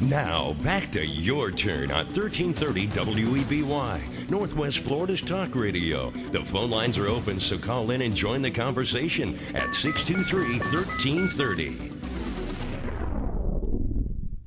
Now, back to your turn on 1330 WEBY, Northwest Florida's talk radio. The phone lines are open, so call in and join the conversation at 623-1330.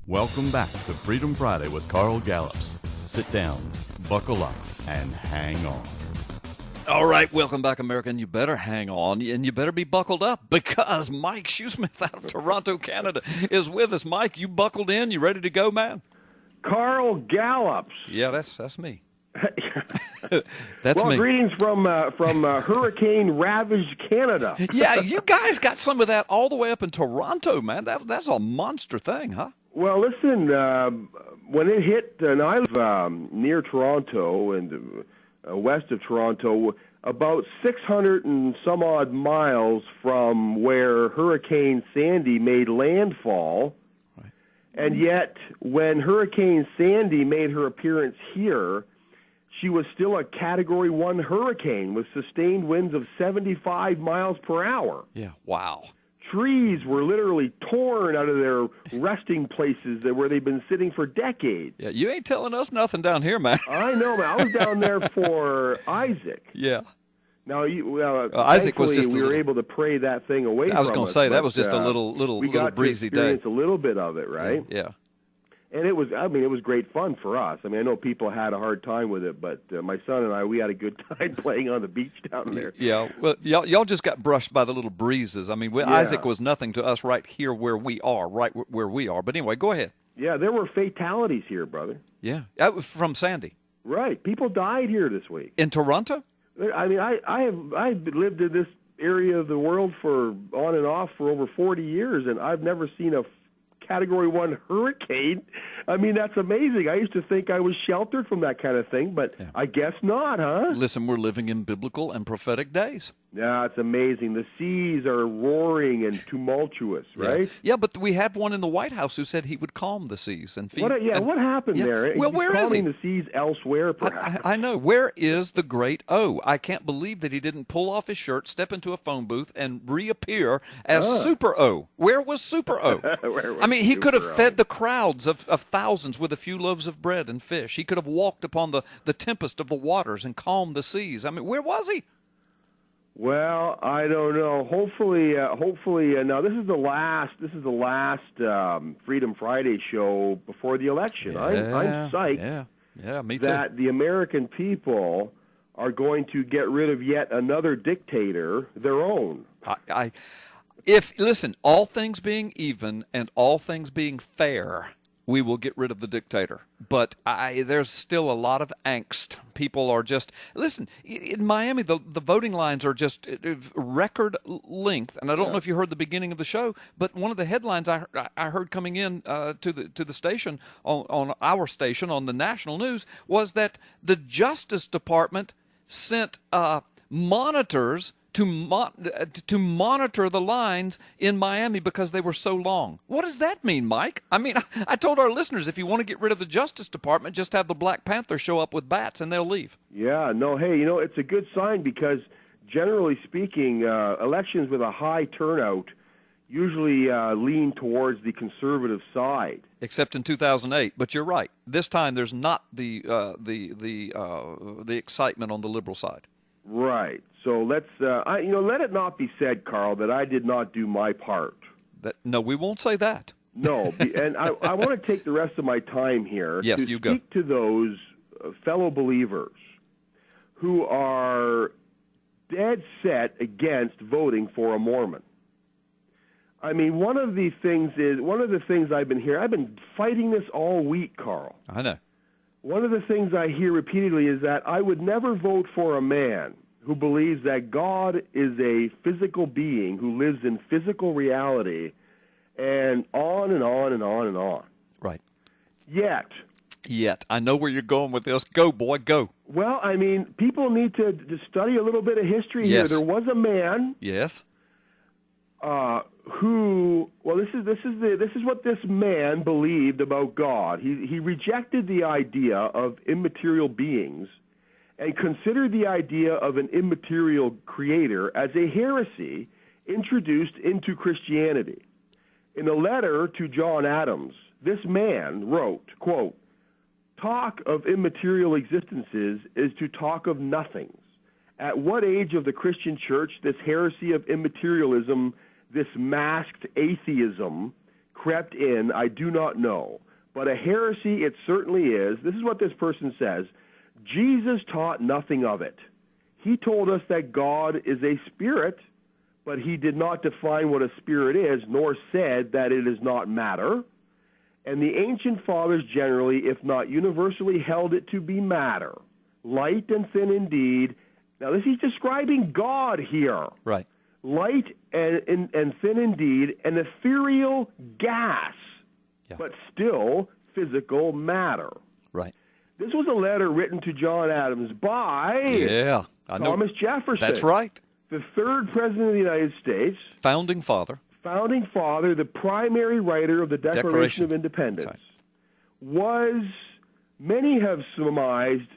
Welcome back to Freedom Friday with Carl Gallups. Sit down, buckle up, and hang on. All right, welcome back, America, and you better hang on, and you better be buckled up, because Mike Shoesmith out of Toronto, Canada, is with us. Mike, you buckled in? You ready to go, man? Carl Gallups. Yeah, that's me. Well, me. Greetings from hurricane-ravaged Canada. Yeah, you guys got some of that all the way up in Toronto, man. That's a monster thing, huh? Well, listen, when it hit, and I live near Toronto and west of Toronto, about 600 and some odd miles from where Hurricane Sandy made landfall. Right. And yet, when Hurricane Sandy made her appearance here, she was still a Category 1 hurricane with sustained winds of 75 miles per hour. Yeah, wow. Trees were literally torn out of their resting places where they've been sitting for decades. Yeah, you ain't telling us nothing down here, man. I know, man. I was down there for Isaac. Yeah. Now, Isaac was just we were able to pray that thing away from us. I was going to say, that was just a little breezy day. We got to experience a little bit of it, right? Yeah. And it was great fun for us. I mean, I know people had a hard time with it, but my son and I, we had a good time playing on the beach down there. Yeah, well, y'all just got brushed by the little breezes. I mean, Isaac was nothing to us right here where we are, right where we are. But anyway, go ahead. Yeah, there were fatalities here, brother. Yeah, from Sandy. Right. People died here this week. In Toronto? I mean, I've lived in this area of the world on and off for over 40 years, and I've never seen a Category 1 hurricane. I mean, that's amazing. I used to think I was sheltered from that kind of thing, but yeah. I guess not, huh? Listen, we're living in biblical and prophetic days. Yeah, it's amazing. The seas are roaring and tumultuous, right? Yeah, but we had one in the White House who said he would calm the seas and feed. What happened there? Well, where is he? Calming the seas elsewhere, perhaps. I know. Where is the great O? I can't believe that he didn't pull off his shirt, step into a phone booth, and reappear as Super O. Where was Super O? I mean, he could have fed the crowds of thousands with a few loaves of bread and fish. He could have walked upon the tempest of the waters and calmed the seas. I mean, where was he? Well, I don't know. Hopefully, now this is the last Freedom Friday show before the election. Yeah, I'm psyched. Yeah, me too. That the American people are going to get rid of yet another dictator, their own. Listen, all things being even and all things being fair, we will get rid of the dictator. But there's still a lot of angst. People are just, listen, in Miami, the voting lines are just record length. And I don't know if you heard the beginning of the show, but one of the headlines I heard coming in to the station, on our station, on the national news, was that the Justice Department sent monitors to monitor the lines in Miami because they were so long. What does that mean, Mike? I mean, I told our listeners, if you want to get rid of the Justice Department, just have the Black Panther show up with bats and they'll leave. Yeah, no, hey, it's a good sign because generally speaking, elections with a high turnout usually lean towards the conservative side. Except in 2008, but you're right. This time there's not the excitement on the liberal side. Right. So let's, let it not be said, Carl, that I did not do my part. No, we won't say that. No, and I want to take the rest of my time here to speak to those fellow believers who are dead set against voting for a Mormon. I mean, one of the things I've been fighting this all week, Carl. I know. One of the things I hear repeatedly is that I would never vote for a man who believes that God is a physical being who lives in physical reality, and on and on and on and on. Right. Yet. I know where you're going with this. Go, boy, go. Well, I mean, people need to study a little bit of history here. There was a man. Yes. This is what this man believed about God. He rejected the idea of immaterial beings and considered the idea of an immaterial creator as a heresy introduced into Christianity. In a letter to John Adams, this man wrote, quote, "Talk of immaterial existences is to talk of nothings. At what age of the Christian church this heresy of immaterialism, this masked atheism, crept in, I do not know. But a heresy it certainly is." This is what this person says. "Jesus taught nothing of it. He told us that God is a spirit, but he did not define what a spirit is, nor said that it is not matter. And the ancient fathers generally, if not universally, held it to be matter, light and thin indeed." Now, this is describing God here. Right. Light and thin indeed, an ethereal gas, Yeah. but still physical matter. Right. This was a letter written to John Adams by Yeah. I know. Thomas Jefferson. That's right. The third president of the United States, Founding father. founding father, the primary writer of the Declaration of Independence, Right. was, many have surmised,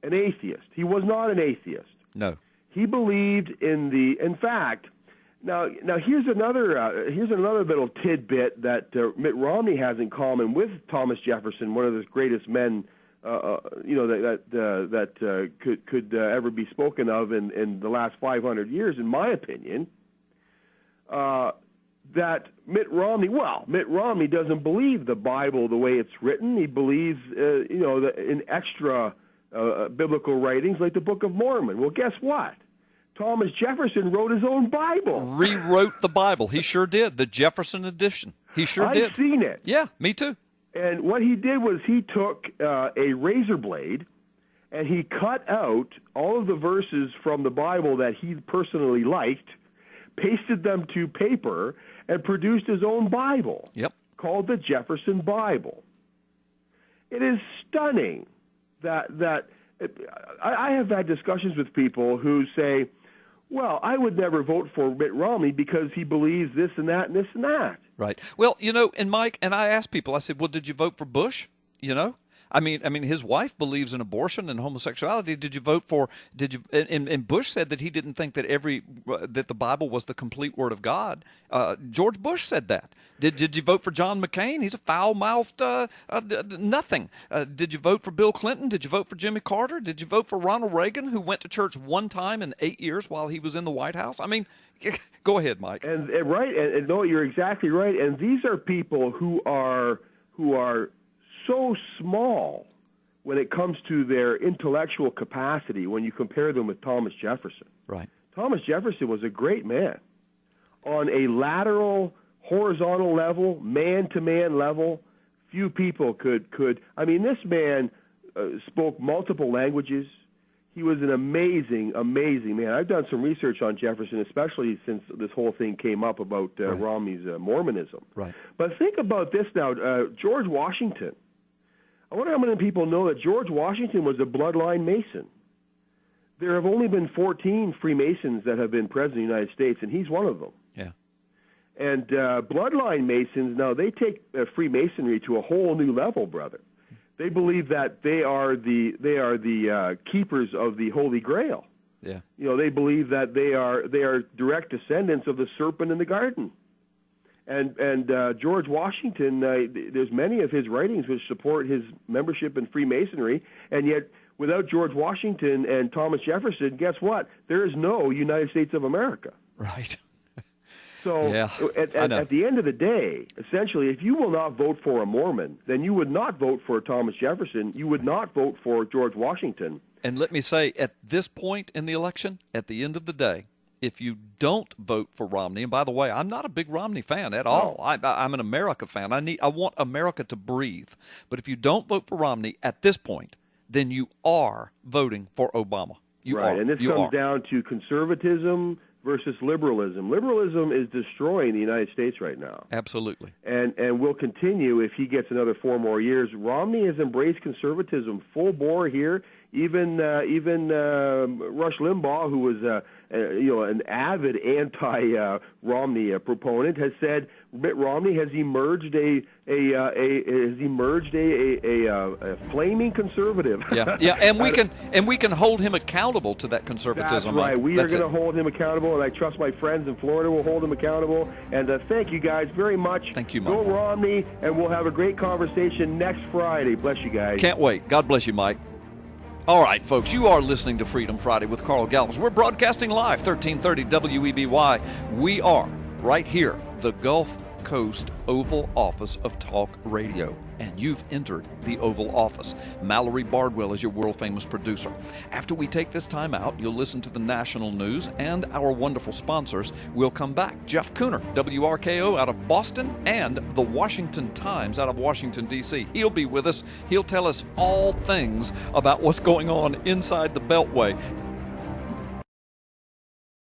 an atheist. He was not an atheist. No. He believed in fact, now here's another little tidbit that Mitt Romney has in common with Thomas Jefferson, one of the greatest men, that could ever be spoken of in the last 500 years, in my opinion. That Mitt Romney doesn't believe the Bible the way it's written. He believes, in extra biblical writings like the Book of Mormon. Well, guess what? Thomas Jefferson wrote his own Bible. Rewrote the Bible. He sure did. The Jefferson edition. He sure did. I've seen it. Yeah, me too. And what he did was he took a razor blade and he cut out all of the verses from the Bible that he personally liked, pasted them to paper, and produced his own Bible. Yep. Called the Jefferson Bible. It is stunning that I have had discussions with people who say, well, I would never vote for Mitt Romney because he believes this and that and this and that. Right. Well, and Mike, and I asked people, I said, well, did you vote for Bush? I mean, his wife believes in abortion and homosexuality. Did you vote for? And Bush said that he didn't think that that the Bible was the complete Word of God. George Bush said that. Did you vote for John McCain? He's a foul-mouthed nothing. Did you vote for Bill Clinton? Did you vote for Jimmy Carter? Did you vote for Ronald Reagan, who went to church one time in 8 years while he was in the White House? I mean, go ahead, Mike. And right, and no, you're exactly right. And these are people who are so small when it comes to their intellectual capacity when you compare them with Thomas Jefferson. Right. Thomas Jefferson was a great man on a lateral, horizontal level, man-to-man level. Few people could. I mean, this man spoke multiple languages. He was an amazing, amazing man. I've done some research on Jefferson, especially since this whole thing came up about Romney's Mormonism. Right. But think about this now. George Washington. I wonder how many people know that George Washington was a bloodline Mason. There have only been 14 Freemasons that have been president of the United States, and he's one of them. Yeah. And bloodline Masons, now they take Freemasonry to a whole new level, brother. They believe that they are the keepers of the Holy Grail. Yeah. They believe that they are direct descendants of the serpent in the garden. And George Washington, there's many of his writings which support his membership in Freemasonry, and yet without George Washington and Thomas Jefferson, guess what? There is no United States of America. Right. So yeah, at the end of the day, essentially, if you will not vote for a Mormon, then you would not vote for Thomas Jefferson. You would not vote for George Washington. And let me say, at this point in the election, at the end of the day, if you don't vote for Romney, and by the way, I'm not a big Romney fan at all. I'm an America fan. I want America to breathe. But if you don't vote for Romney at this point, then you are voting for Obama. You are. And this comes down to conservatism versus liberalism. Liberalism is destroying the United States right now. Absolutely. And will continue if he gets another 4 more years. Romney has embraced conservatism full bore here. Even Rush Limbaugh, who was an avid anti-Romney proponent, has said Mitt Romney has emerged a flaming conservative. Yeah, and we can hold him accountable to that conservatism. That's right. We are going to hold him accountable, and I trust my friends in Florida will hold him accountable. And thank you guys very much. Thank you, Mike. Go Romney, and we'll have a great conversation next Friday. Bless you guys. Can't wait. God bless you, Mike. All right, folks, you are listening to Freedom Friday with Carl Gallups. We're broadcasting live, 1330 WEBY. We are right here, the Gulf Coast Oval Office of Talk Radio. And you've entered the Oval Office. Mallory Bardwell is your world-famous producer. After we take this time out, you'll listen to the national news and our wonderful sponsors. We'll come back. Jeff Cooner, WRKO out of Boston, and the Washington Times out of Washington, D.C. He'll be with us. He'll tell us all things about what's going on inside the Beltway.